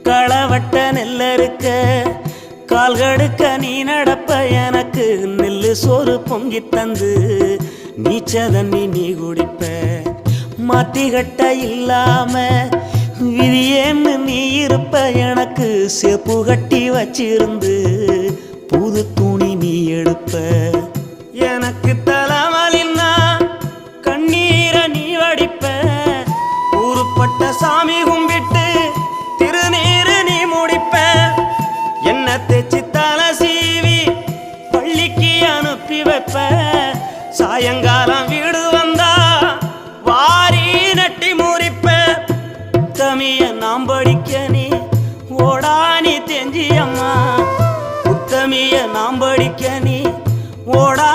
களவட்ட நெல்லறுக்க கால் கடுக்க நீ நடப்ப எனக்கு நெல்லு சோறு பொங்கி தந்து நீச்ச தண்ணி நீ குடிப்ப மாத்திகட்ட இல்லாம விதியேன்னு நீ இருப்ப எனக்கு சேப்பு கட்டி வச்சிருந்து புது துணி நீ எடுப்ப எனக்கு தலைவலின்னா கண்ணீரை நீ வடிப்ப ஊருப்பட்ட சாமி கும்பிட்டு திருநீரு நீ முடிப்ப என்ன தேச்சி தலை சீவி பள்ளிக்கு அனுப்பி வைப்ப சாயங்காலம் வீடு வந்தா வாரி நட்டி முறிப்ப உத்தமிய நாம் படிக்க நீ ஓடானி தெஞ்சியம்மா உத்தமிய நாம் படிக்க நீ ஓடா